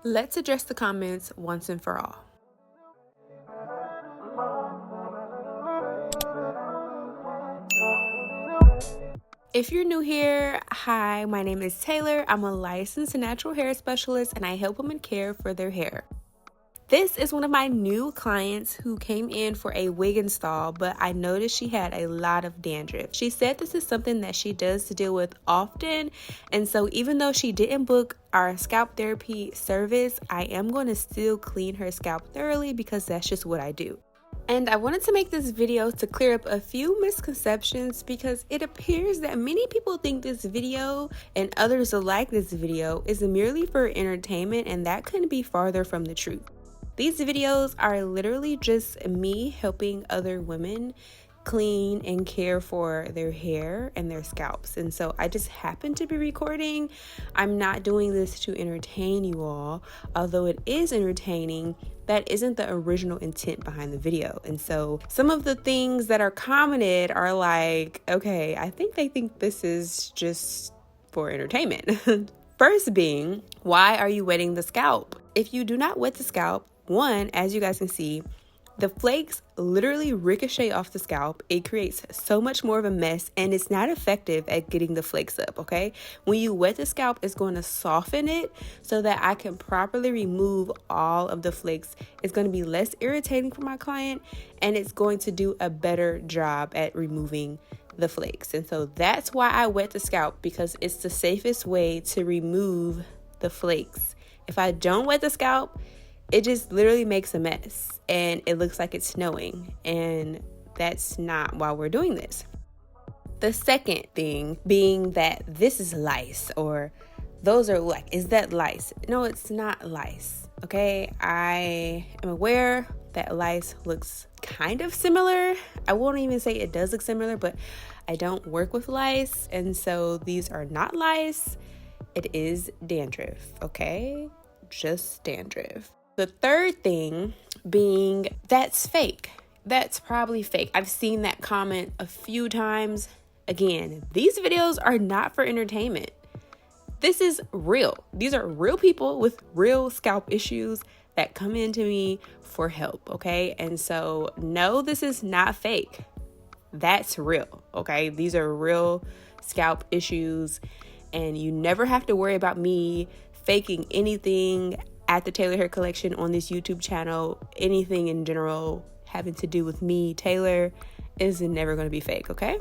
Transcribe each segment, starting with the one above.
Let's address the comments once and for all. If you're new here, hi, my name is Taylor. I'm a licensed natural hair specialist and I help women care for their hair. This is one of my new clients who came in for a wig install, but I noticed she had a lot of dandruff. She said this is something that she does deal with often, and so even though she didn't book our scalp therapy service, I am going to still clean her scalp thoroughly because that's just what I do. And I wanted to make this video to clear up a few misconceptions because it appears that many people think this video and others alike this video is merely for entertainment, and that couldn't be farther from the truth. These videos are literally just me helping other women clean and care for their hair and their scalps. And so I just happen to be recording. I'm not doing this to entertain you all, although it is entertaining. That isn't the original intent behind the video. And so some of the things that are commented are like, okay, I think they think this is just for entertainment. First being, why are you wetting the scalp? If you do not wet the scalp, one, as you guys can see, the flakes literally ricochet off the scalp. It creates so much more of a mess and it's not effective at getting the flakes up, okay? When you wet the scalp, it's going to soften it so that I can properly remove all of the flakes. It's going to be less irritating for my client and it's going to do a better job at removing the flakes. And so that's why I wet the scalp, because it's the safest way to remove the flakes. If I don't wet the scalp, it just literally makes a mess and it looks like it's snowing, and that's not why we're doing this. The second thing being that this is lice, or those are like, is that lice? No, it's not lice, okay? I am aware that lice looks kind of similar. I won't even say it does look similar, but I don't work with lice, and so these are not lice. It is dandruff, okay? Just dandruff. The third thing being that's fake. That's probably fake. I've seen that comment a few times. Again, these videos are not for entertainment. This is real. These are real people with real scalp issues that come into me for help, okay? And so, no, this is not fake. That's real, okay? These are real scalp issues, and you never have to worry about me faking anything at the Taylor Hair Collection on this YouTube channel. Anything in general having to do with me, Taylor, is never going to be fake, okay?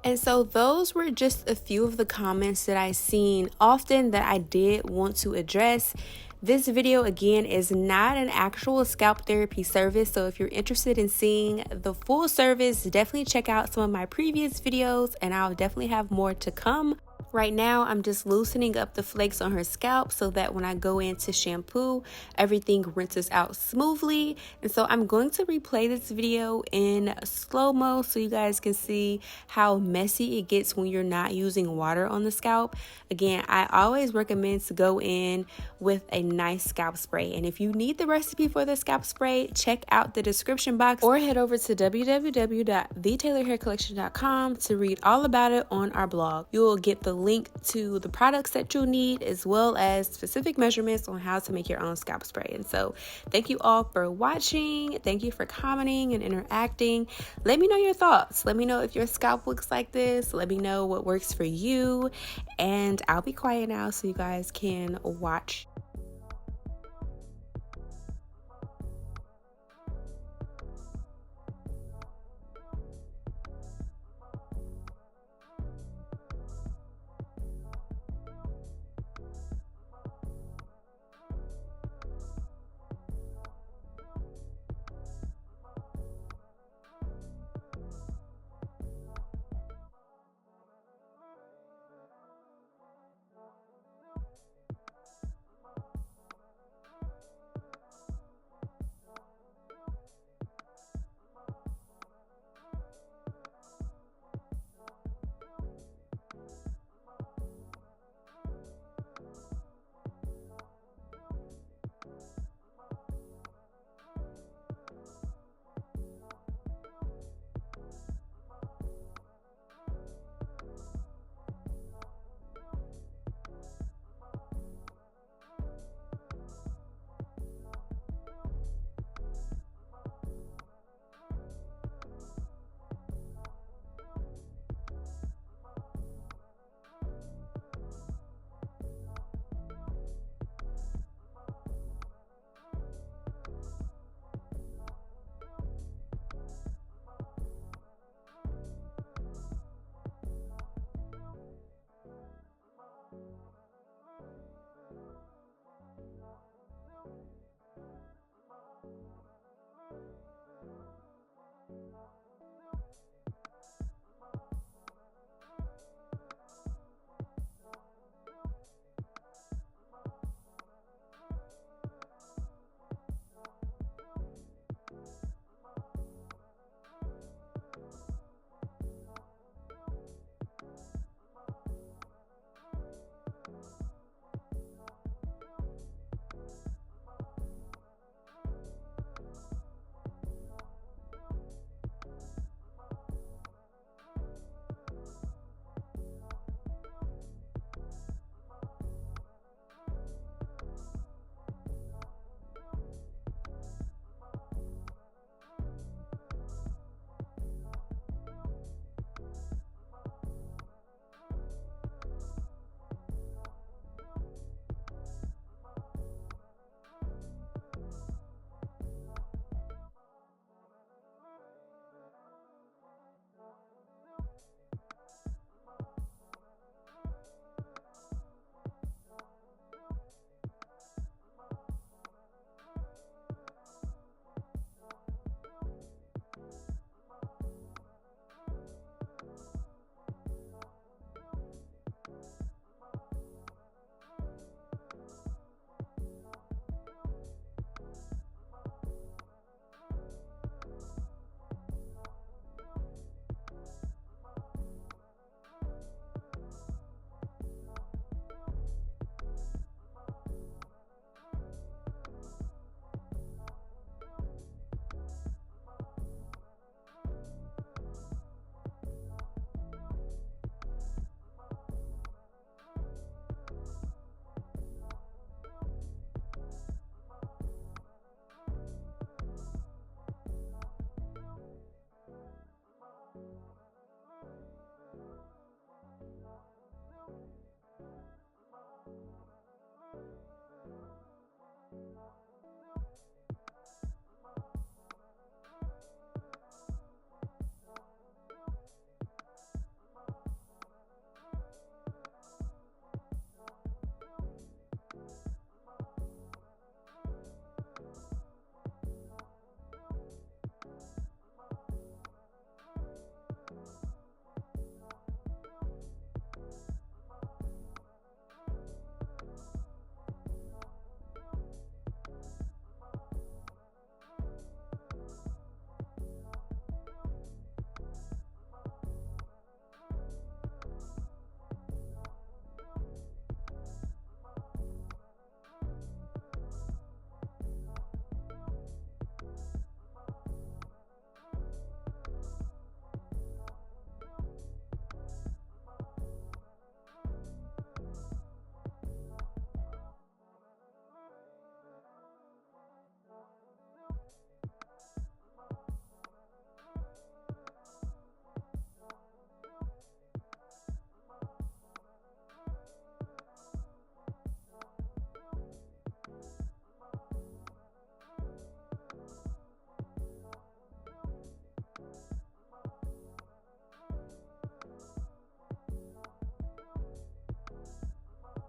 And so those were just a few of the comments that I've seen often that I did want to address. This video, again, is not an actual scalp therapy service, so if you're interested in seeing the full service, definitely check out some of my previous videos, and I'll definitely have more to come. Right now, I'm just loosening up the flakes on her scalp so that when I go in to shampoo, everything rinses out smoothly. And so I'm going to replay this video in slow-mo so you guys can see how messy it gets when you're not using water on the scalp. Again, I always recommend to go in with a nice scalp spray. And if you need the recipe for the scalp spray, check out the description box or head over to www.thetaylorhaircollection.com to read all about it on our blog. You will get the link to the products that you'll need, as well as specific measurements on how to make your own scalp spray. And so thank you all for watching. Thank you for commenting and interacting. Let me know your thoughts. Let me know if your scalp looks like this. Let me know what works for you. And I'll be quiet now so you guys can watch.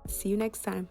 See you next time.